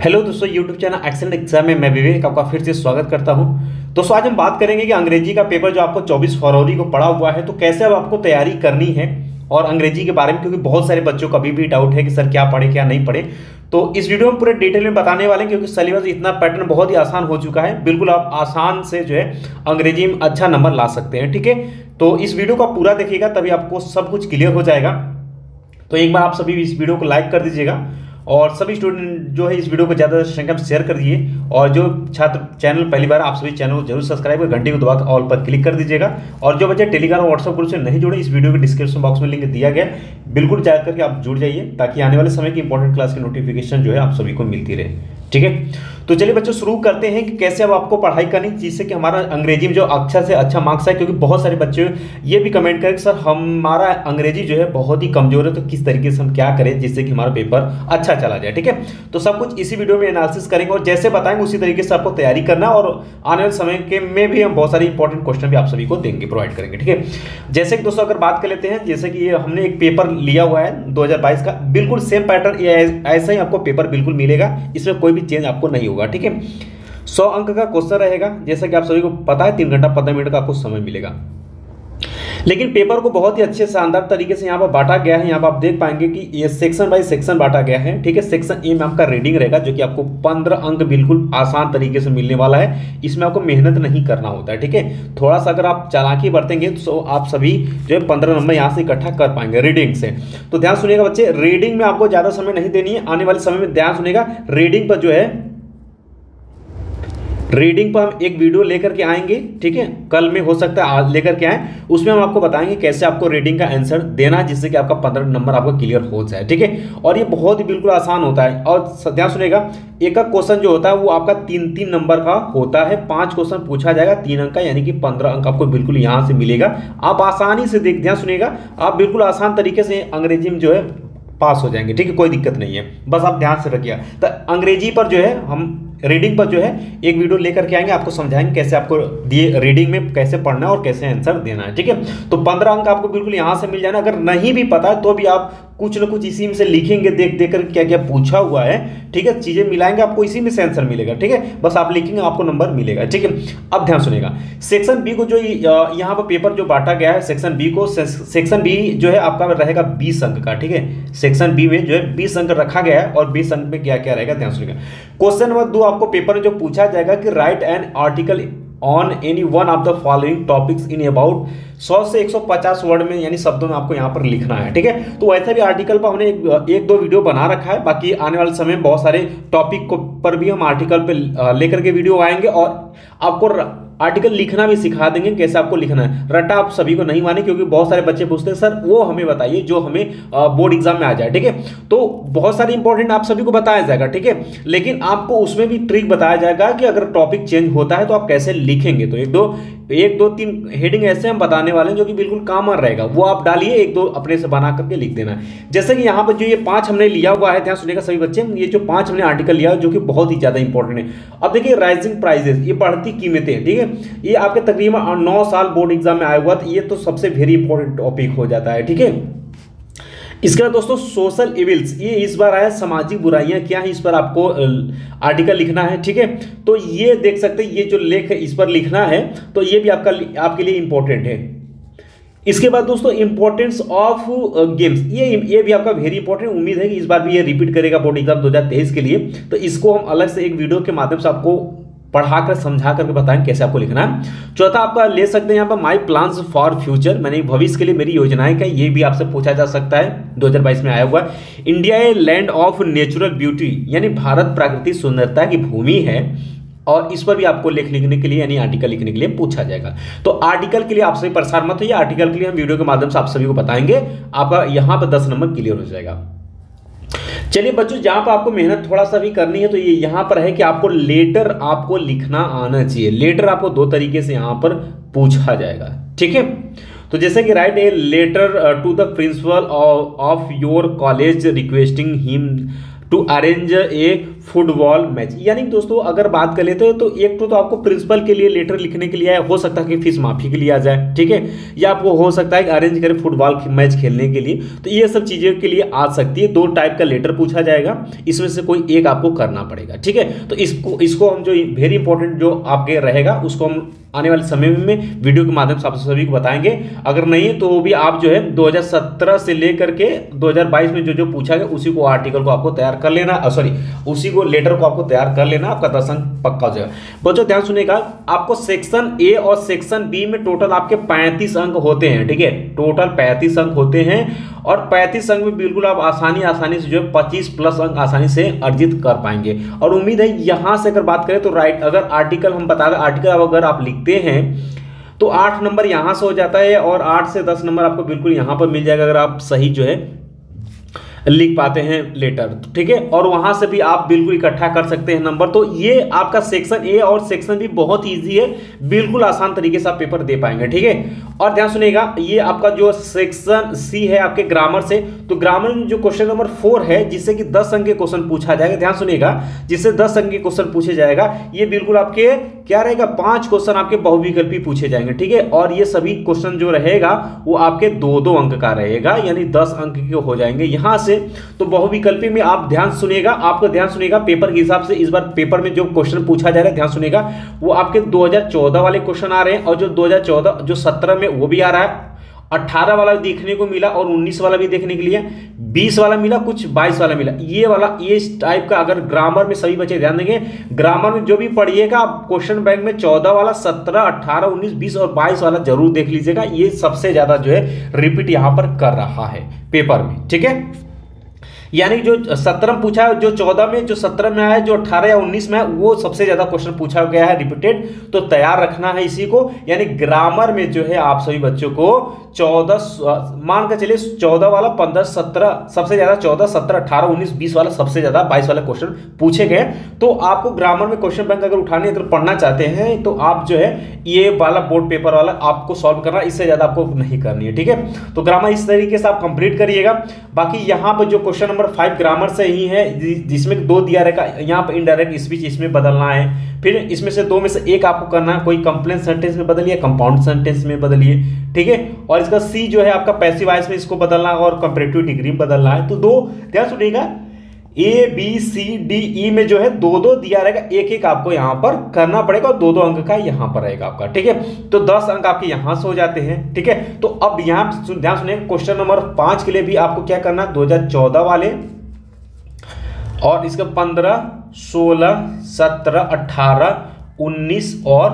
Hello दोस्तों, YouTube channel excellent exam में मैं विवेक आपका फिर से स्वागत करता हूं। दोस्तों आज हम बात करेंगे कि अंग्रेजी का पेपर जो आपको 24 फरवरी को पड़ा हुआ है, तो कैसे अब आपको तैयारी करनी है और अंग्रेजी के बारे में, क्योंकि बहुत सारे बच्चों को अभी भी डाउट है कि सर क्या पढ़े क्या नहीं पढ़े। तो इस वीडियो में पूरे डिटेल में बताने वाले हैं, क्योंकि सिलेबस इतना पैटर्न बहुत ही आसान हो चुका है। बिल्कुल आप आसान से जो है अंग्रेजी में अच्छा नंबर ला सकते हैं। ठीक है, तो इस वीडियो को आप पूरा देखिएगा तभी आपको सब कुछ क्लियर हो जाएगा। तो एक बार आप सभी इस वीडियो को लाइक कर दीजिएगा और सभी स्टूडेंट जो है इस वीडियो को ज़्यादा संख्या में शेयर कर दिए। और जो छात्र चैनल पहली बार, आप सभी चैनल को जरूर सब्सक्राइब कर घंटी को दबाकर ऑल पर क्लिक कर दीजिएगा। और जो बच्चे टेलीग्राम और व्हाट्सएप ग्रुप से नहीं जुड़े, इस वीडियो के डिस्क्रिप्शन बॉक्स में लिंक दिया गया, बिल्कुल जा करके आप जुड़ जाइए ताकि आने वाले समय की इंपॉर्टेंट क्लास की नोटिफिकेशन जो है आप सभी को मिलती रहे। ठीक है, तो चलिए बच्चों शुरू करते हैं कि कैसे अब आपको पढ़ाई करनी जिससे कि हमारा अंग्रेजी में जो अच्छा से अच्छा मार्क्स है। क्योंकि बहुत सारे बच्चे ये भी कमेंट करें कि सर हमारा अंग्रेजी जो है बहुत ही कमजोर है, तो किस तरीके से हम क्या करें जिससे कि हमारा पेपर अच्छा चला जाए। ठीक है, तो सब कुछ इसी वीडियो में एनालिसिस करेंगे और जैसे बताएंगे उसी तरीके से आपको तैयारी करना, और आने वाले समय के में भी हम बहुत सारे इंपॉर्टेंट क्वेश्चन भी आप सभी को देंगे, प्रोवाइड करेंगे। ठीक है, जैसे कि दोस्तों अगर बात कर लेते हैं, जैसे कि ये हमने एक पेपर लिया हुआ है 2022 का, बिल्कुल सेम पैटर्न ऐसा ही आपको पेपर बिल्कुल मिलेगा, इसमें कोई भी चेंज आपको नहीं होगा। ठीक है, 100 अंक का क्वेश्चन रहेगा, जैसा कि आप सभी को पता है 3 घंटा 15 मिनट का आपको समय मिलेगा। लेकिन पेपर को बहुत ही अच्छे शानदार तरीके से यहाँ पर बांटा गया है। यहाँ पर आप देख पाएंगे कि ये सेक्शन बाय सेक्शन बांटा गया है। ठीक है, सेक्शन ए में आपका रीडिंग रहेगा, जो कि आपको 15 अंक बिल्कुल आसान तरीके से मिलने वाला है। इसमें आपको मेहनत नहीं करना होता है। ठीक है, थोड़ा सा अगर आप चालाकी बरतेंगे तो आप सभी जो है 15 नंबर यहाँ से इकट्ठा कर पाएंगे रीडिंग से। तो ध्यान सुनिएगा बच्चे, रीडिंग में आपको ज्यादा समय नहीं देनी है। आने वाले समय में ध्यान सुनिएगा, रीडिंग पर जो है रीडिंग पर हम एक वीडियो लेकर के आएंगे। ठीक है, कल में हो सकता है आज लेकर के आए, उसमें हम आपको बताएंगे कैसे आपको रीडिंग का आंसर देना है जिससे कि आपका 15 नंबर आपका क्लियर हो जाए। ठीक है, और ये बहुत ही बिल्कुल आसान होता है। और ध्यान सुनिएगा, एक क्वेश्चन जो होता है वो आपका 3-3 नंबर का होता है। 5 क्वेश्चन पूछा जाएगा, 3 अंक का, यानी कि 15 अंक आपको बिल्कुल यहाँ से मिलेगा। आप आसानी से ध्यान सुनिएगा, आप बिल्कुल आसान तरीके से अंग्रेजी में जो है पास हो जाएंगे। ठीक है, कोई दिक्कत नहीं है, बस आप ध्यान से रखिए। तो अंग्रेजी पर जो है हम रीडिंग पर जो है एक वीडियो लेकर के आएंगे, आपको समझाएंगे कैसे आपको दिए रीडिंग में कैसे पढ़ना है और कैसे आंसर देना है। ठीक है, तो 15 अंक आपको बिल्कुल यहाँ से मिल जाना। अगर नहीं भी पता तो भी आप कुछ ना कुछ इसी में से लिखेंगे, देख कर क्या क्या पूछा हुआ है। ठीक है, चीजें मिलाएंगे, आपको इसी में से आंसर मिलेगा। ठीक है, बस आप लिखेंगे, आपको नंबर मिलेगा। ठीक है, अब ध्यान सुनेगा, सेक्शन बी को जो यहाँ पर पेपर जो बांटा गया है, सेक्शन बी को, सेक्शन बी जो है आपका रहेगा 20 अंक का। ठीक है, सेक्शन बी में जो है 20 अंक रखा गया है, और 20 अंक में क्या क्या रहेगा ध्यान सुनेगा। क्वेश्चन नंबर 2 आपको पेपर में जो पूछा जाएगा कि right an article on any one of the following topics in about 100 से 150 वर्ड में, यानी शब्दों में आपको यहाँ पर लिखना है। ठीक है, तो वैसे भी आर्टिकल पर हमने एक दो वीडियो बना रखा है। बाकी आने वाले समय में बहुत सारे टॉपिक को पर भी हम आर्टिकल पे लेकर के वीडियो आएंगे, और आपको आर्टिकल लिखना भी सिखा देंगे कैसे आपको लिखना है। रट्टा आप सभी को नहीं माने, क्योंकि बहुत सारे बच्चे पूछते हैं सर वो हमें बताइए जो हमें बोर्ड एग्जाम में आ जाए। ठीक है, तो बहुत सारे इंपॉर्टेंट आप सभी को बताया जाएगा। ठीक है, लेकिन आपको उसमें भी ट्रिक बताया जाएगा कि अगर टॉपिक चेंज होता है तो आप कैसे लिखेंगे। तो एक दो तीन हेडिंग ऐसे हम बताने वाले हैं जो कि बिल्कुल कॉमन रहेगा, वो आप डालिए, एक दो अपने से बना करके लिख देना। जैसे कि यहाँ पर जो ये 5 हमने लिया हुआ है, ध्यान सुनिएगा सभी बच्चे, ये जो 5 हमने आर्टिकल लिया जो कि बहुत ही ज्यादा इंपॉर्टेंट है। अब देखिए, राइजिंग प्राइजेस, ये बढ़ती कीमतें। ठीक है, ये आपके तकरीबन 9 साल बोर्ड एग्जाम में आया हुआ, तो ये तो सबसे वेरी इंपॉर्टेंट टॉपिक हो जाता है। ठीक है, इसके बाद दोस्तों सोशल इविल्स, ये इस बार आया सामाजिक बुराइयां क्या है, इस पर आपको आर्टिकल लिखना है। ठीक है, तो ये देख सकते हैं, ये जो लेख है इस पर लिखना है, तो ये भी आपके लिए इंपॉर्टेंट है। इसके बाद दोस्तों इंपॉर्टेंस ऑफ गेम्स, ये भी आपका वेरी इंपॉर्टेंट। उम्मीद है कि इस बार भी ये रिपीट करेगा बोर्ड एग्जाम 2023 के लिए, तो इसको हम अलग से एक वीडियो के माध्यम से आपको पढ़ाकर समझा करके बताएं कैसे आपको लिखना है। चौथा आपका ले सकते हैं यहाँ पर माई प्लान्स फॉर फ्यूचर, मैंने भविष्य के लिए मेरी योजनाएं क्या, ये भी आपसे पूछा जा सकता है, 2022 में आया हुआ है। India a land of natural beauty, यानी भारत प्राकृतिक सुंदरता की भूमि है, और इस पर भी आपको लेख लिखने के लिए यानी आर्टिकल लिखने के लिए पूछा जाएगा। तो आर्टिकल के लिए आप सभी परेशान मत होइए, आर्टिकल के लिए हम वीडियो के माध्यम से आप सभी को बताएंगे, आपका यहाँ पर 10 नंबर क्लियर हो जाएगा। चलिए बच्चों, जहां पर आपको मेहनत थोड़ा सा भी करनी है, तो ये यहां पर है कि आपको लेटर आपको लिखना आना चाहिए। लेटर आपको 2 तरीके से यहां पर पूछा जाएगा। ठीक है, तो जैसे कि write a letter to the principal of your college requesting him to arrange a football match. यानी दोस्तों अगर बात कर लेते हो तो एक तो आपको प्रिंसिपल के लिए लेटर लिखने के लिए आया, हो सकता है कि फीस माफी के लिए आ जाए, ठीक है, या आपको हो सकता है कि अरेंज करें फुटबॉल मैच खेलने के लिए, तो ये सब चीज़ों के लिए आ सकती है। दो टाइप का लेटर पूछा जाएगा, इसमें से कोई एक आपको करना पड़ेगा, ठीक है। तो इसको हम जो वेरी इंपॉर्टेंट जो आपके रहेगा उसको हम आने वाले समय में वीडियो के माध्यम से आप सभी को बताएंगे। अगर नहीं तो भी आप जो है 2017 से लेकर के 2022 में जो जो पूछा गया उसी को आर्टिकल को आपको तैयार कर लेना, सॉरी उसी को लेटर को आपको तैयार कर लेना, आपका 10 अंक पक्का हो जाएगा। बच्चों ध्यान सुनिएगा, आपको सेक्शन ए और सेक्शन बी में टोटल आपके 35 अंक होते हैं, ठीक है, टोटल 35 अंक होते हैं और 35 अंक में बिल्कुल आप आसानी से जो है 25 प्लस अंक आसानी से अर्जित कर पाएंगे। और उम्मीद है यहां से अगर बात करें तो राइट, अगर आर्टिकल हम बता दें, आर्टिकल अगर आप लिखते हैं तो 8 नंबर यहां से हो जाता है और 8 से 10 नंबर आपको बिल्कुल यहां पर मिल जाएगा अगर आप सही जो है लिख पाते हैं लेटर, ठीक है, और वहां से भी आप बिल्कुल इकट्ठा कर सकते हैं नंबर। तो ये आपका सेक्शन ए और सेक्शन बी बहुत इजी है, बिल्कुल आसान तरीके से आप पेपर दे पाएंगे, ठीक है। और ध्यान सुनिएगा, ये आपका जो सेक्शन सी है आपके ग्रामर से, तो ग्रामर में जो क्वेश्चन नंबर 4 है जिससे कि 10 अंक के क्वेश्चन पूछा जाएगा, ध्यान सुनिएगा, जिससे 10 अंक के क्वेश्चन पूछे जाएगा, ये बिल्कुल आपके क्या रहेगा, 5 क्वेश्चन आपके बहुविकल्पी पूछे जाएंगे, ठीक है। और ये सभी क्वेश्चन जो रहेगा वो आपके 2-2 अंक का रहेगा, यानी 10 अंक के हो जाएंगे यहां से। तो बहुविकल्पी में आप ध्यान सुनिएगा, आपको ध्यान सुनिएगा पेपर के हिसाब से, इस बार पेपर में जो क्वेश्चन पूछा जा रहा है ध्यान सुनिएगा, वो आपके 2014 वाले क्वेश्चन आ रहे हैं और जो 2014 जो 17 में वो भी आ रहा है, 18 वाला भी देखने को मिला और 19 वाला भी देखने के लिए, 20 वाला मिला, कुछ 22 वाला मिला, ये वाला ये टाइप का। अगर ग्रामर में सभी बच्चे ध्यान देंगे, ग्रामर में जो भी पढ़िएगा आप क्वेश्चन बैंक में 14 वाला, 17, 18, 19, 20 और 22 वाला जरूर देख लीजिएगा, ये सबसे ज्यादा जो है रिपीट यहां पर कर रहा है पेपर में, ठीक है। यानी जो 17 में पूछा है, जो 14 में, जो 17 में आया है, जो 18 या 19 में है, वो सबसे ज्यादा क्वेश्चन पूछा गया है रिपीटेड, तो तैयार रखना है इसी को। यानी ग्रामर में जो है आप सभी बच्चों को 14 मान कर चलिए, 14 वाला, 15, 17 सबसे ज्यादा, 14, 17, 18, 19, 20 वाला सबसे ज्यादा, 22 वाला क्वेश्चन पूछे गए। तो आपको ग्रामर में क्वेश्चन बैंक अगर उठाने अगर पढ़ना चाहते हैं तो आप जो है ये वाला बोर्ड पेपर वाला आपको सॉल्व करना, इससे ज्यादा आपको नहीं करनी है, ठीक है। तो ग्रामर इस तरीके से आप कंप्लीट करिएगा। बाकी यहाँ पर जो क्वेश्चन नंबर 5 ग्रामर से ही है, जिसमें 2 दिया रहेगा, यहाँ पर इनडायरेक्ट स्पीच इसमें बदलना है, फिर इसमें से 2 में से एक आपको करना है, कोई कंप्लेंट सेंटेंस में बदलिए, कंपाउंड सेंटेंस में बदलिए, ठीक है। और इसका सी जो है आपका पैसिव वॉइस में इसको बदलना और कंपैरेटिव डिग्री में बदलना है। तो 2 ध्यान सुनिएगा, A B C D E में जो है 2-2 दिया रहेगा, एक आपको यहां पर करना पड़ेगा और 2-2 अंक का यहां पर रहेगा आपका, ठीक है। तो 10 अंक आपके यहां से हो जाते हैं, ठीक है। तो अब यहां ध्यान सुनिए, क्वेश्चन नंबर 5 के लिए भी आपको क्या करना है, 2014 वाले और इसका 15, 16, 17, 18, 19 और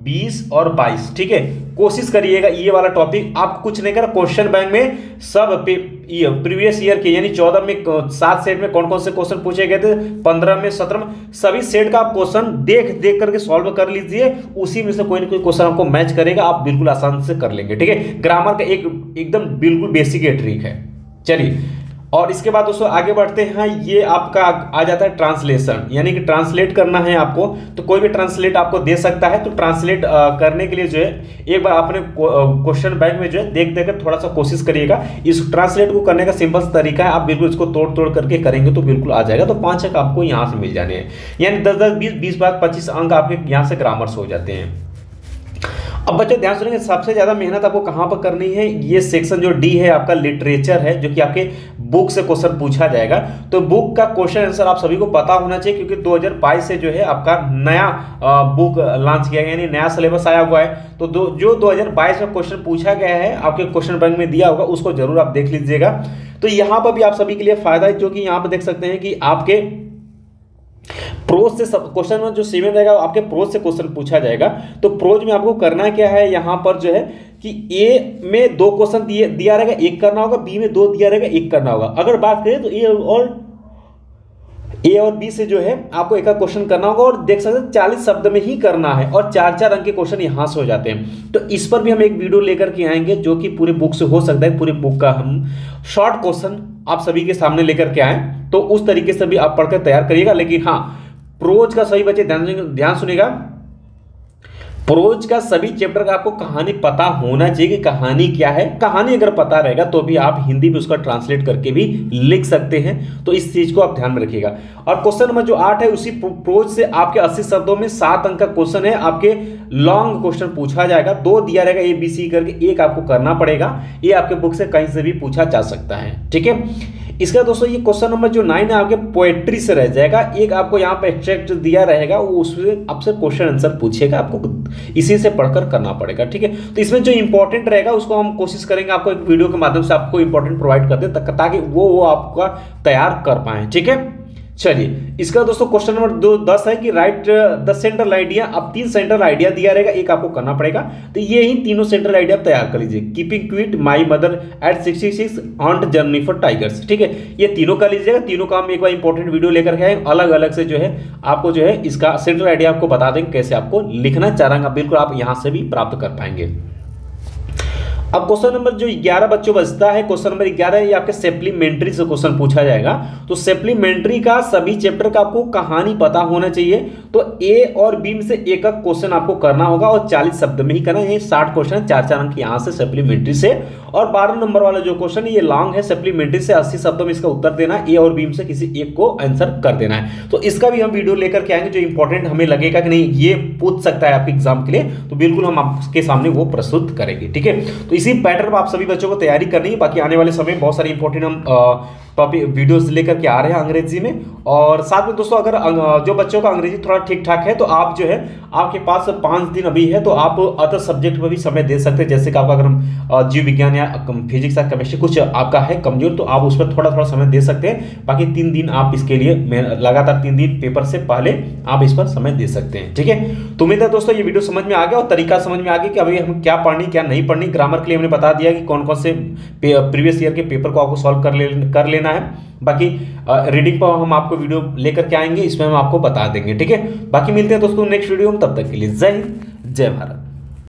20 और 22, ठीक है। कोशिश करिएगा ये वाला टॉपिक आप कुछ नहीं कर, क्वेश्चन बैंक में सब प्रीवियस ईयर के, यानी 14 में 7 सेट में कौन कौन से क्वेश्चन पूछे गए थे, 15 में, 17 में, सभी सेट का आप क्वेश्चन देख करके सॉल्व कर लीजिए, उसी में से कोई ना कोई क्वेश्चन आपको मैच करेगा, आप बिल्कुल आसान से कर लेंगे, ठीक है। ग्रामर का एकदम बिल्कुल बेसिक ट्रिक है। चलिए, और इसके बाद दोस्तों आगे बढ़ते हैं, ये आपका आ जाता है ट्रांसलेशन, यानी कि ट्रांसलेट करना है आपको, तो कोई भी ट्रांसलेट आपको दे सकता है। तो ट्रांसलेट करने के लिए जो है एक बार अपने क्वेश्चन बैंक में जो है देख देकर थोड़ा सा कोशिश करिएगा। इस ट्रांसलेट को करने का सिंपल तरीका है, आप बिल्कुल इसको तोड़ करके करेंगे तो बिल्कुल आ जाएगा। तो 5 अंक आपको यहाँ से मिल जाने हैं, यानी 10-10, 20-20, 25 अंक आपके यहाँ से ग्रामर से हो जाते हैं। अब बच्चों ध्यान सुनेंगे, सबसे ज्यादा मेहनत आपको कहां पर करनी है, ये सेक्शन जो डी है आपका लिटरेचर है, जो कि आपके बुक से क्वेश्चन पूछा जाएगा। तो बुक का क्वेश्चन आंसर आप सभी को पता होना चाहिए, क्योंकि 2022 से जो है आपका नया बुक लॉन्च किया गया, यानी नया सिलेबस आया हुआ है। तो जो 2022 में क्वेश्चन पूछा गया है आपके क्वेश्चन बैंक में दिया होगा, उसको जरूर आप देख लीजिएगा। तो यहाँ पर भी आप सभी के लिए फायदा है, जो कि यहाँ पर देख सकते हैं कि आपके प्रोज से क्वेश्चन में जो 7 रहेगा आपके प्रोज से क्वेश्चन पूछा जाएगा। तो प्रोज में आपको करना क्या है, यहाँ पर जो है कि ए में 2 क्वेश्चन दिया रहेगा, 1 करना होगा, बी में 2 दिया रहेगा, 1 करना होगा। अगर बात करें तो ए और बी से जो है आपको एक क्वेश्चन करना होगा, और देख सकते हैं 40 शब्द में ही करना है, और 4-4 अंक के क्वेश्चन यहां से हो जाते हैं। तो इस पर भी हम एक वीडियो लेकर के आएंगे, जो कि पूरे बुक से हो सकता है, पूरे बुक का हम शॉर्ट क्वेश्चन आप सभी के सामने लेकर के आए, तो उस तरीके से भी आप पढ़कर तैयार करिएगा। लेकिन हाँ, प्रोज का सही बच्चे ध्यान सुनेगा, प्रोज का सभी चैप्टर का आपको कहानी पता होना चाहिए कि कहानी क्या है। कहानी अगर पता रहेगा तो भी आप हिंदी में उसका ट्रांसलेट करके भी लिख सकते हैं, तो इस चीज को आप ध्यान में रखिएगा। और क्वेश्चन नंबर जो 8 है उसी प्रोज से आपके 80 शब्दों में 7 अंक का क्वेश्चन है। आपके लॉन्ग क्वेश्चन पूछा जाएगा, 2 दिया रहेगा ABC करके, एक आपको करना पड़ेगा। ये आपके बुक से कहीं से भी पूछा जा सकता है, ठीक है। इसका दोस्तों ये क्वेश्चन नंबर जो 9 है आपके पोएट्री से रह जाएगा। एक आपको यहाँ पे एक्सट्रैक्ट दिया रहेगा, वो उसमें आपसे क्वेश्चन आंसर पूछेगा, आपको इसी से पढ़कर करना पड़ेगा, ठीक है। तो इसमें जो इंपॉर्टेंट रहेगा उसको हम कोशिश करेंगे आपको एक वीडियो के माध्यम से आपको इंपॉर्टेंट प्रोवाइड कर दे, ताकि वो आपका तैयार कर पाए, ठीक है। चलिए, इसका दोस्तों क्वेश्चन नंबर 10 है कि राइट द सेंट्रल आइडिया। अब 3 सेंट्रल आइडिया दिया रहेगा, एक आपको करना पड़ेगा, तो ये ही तीनों सेंट्रल आइडिया तैयार कर लीजिए। Keeping quit, my mother eight 66, on journey for tigers, ठीक है। ये तीनों का लीजिएगा, तीनों का हम एक बार इंपॉर्टेंट वीडियो लेकर के आए, अलग अलग से जो है आपको जो है इसका सेंट्रल आइडिया आपको बता देंगे कैसे आपको लिखना चाह रहा, बिल्कुल आप यहां से भी प्राप्त कर पाएंगे। अब क्वेश्चन नंबर जो 11 बच्चों बचता है, क्वेश्चन नंबर 11 ये आपके सप्लीमेंट्री से क्वेश्चन पूछा जाएगा। तो सप्लीमेंट्री का सभी चैप्टर का आपको कहानी पता होना चाहिए। तो ए और बी में से एक एक क्वेश्चन आपको करना होगा और 40 शब्द में ही करना है। 60 क्वेश्चन, 4 अंक यहाँ से सप्लीमेंट्री से। और 12 नंबर वाला जो क्वेश्चन है ये लॉन्ग है, सप्लीमेंट्री से 80 शब्दों में इसका उत्तर देना है। ए और बी में से किसी एक को आंसर कर देना है। तो इसका भी हम वीडियो लेकर के आएंगे, जो इंपॉर्टेंट हमें लगेगा कि नहीं ये पूछ सकता है आपके एग्जाम के लिए, तो बिल्कुल हम आपके सामने वो प्रस्तुत करेंगे, ठीक है। तो इसी पैटर्न पर आप सभी बच्चों को तैयारी करनी है। बाकी आने वाले समय में बहुत सारी इंपॉर्टेंट हम टॉपिक वीडियोस लेकर के आ रहे हैं अंग्रेजी में। और साथ में दोस्तों अगर जो बच्चों का अंग्रेजी थोड़ा ठीक ठाक है तो आप जो है आपके पास 5 दिन अभी है, तो आप अदर सब्जेक्ट में भी समय दे सकते हैं। जैसे कि आपका अगर हम जीव विज्ञान या फिजिक्स या केमिस्ट्री कुछ आपका है कमजोर, तो आप उस पर थोड़ा थोड़ा समय दे सकते हैं। बाकी 3 दिन आप इसके लिए लगातार 3 दिन पेपर से पहले आप इस पर समय दे सकते हैं, ठीक है। तो उम्मीद है दोस्तों ये वीडियो समझ में आ गया और तरीका समझ में आ गया कि अभी हम क्या पढ़नी क्या नहीं पढ़नी। ग्रामर के लिए हमने बता दिया कि कौन कौन से प्रीवियस ईयर के पेपर को आपको सॉल्व कर लेना है। बाकी रीडिंग पर हम आपको वीडियो लेकर के आएंगे, इसमें हम आपको बता देंगे, ठीक है। बाकी मिलते हैं दोस्तों नेक्स्ट वीडियो में, तब तक के लिए जय हिंद, जय भारत।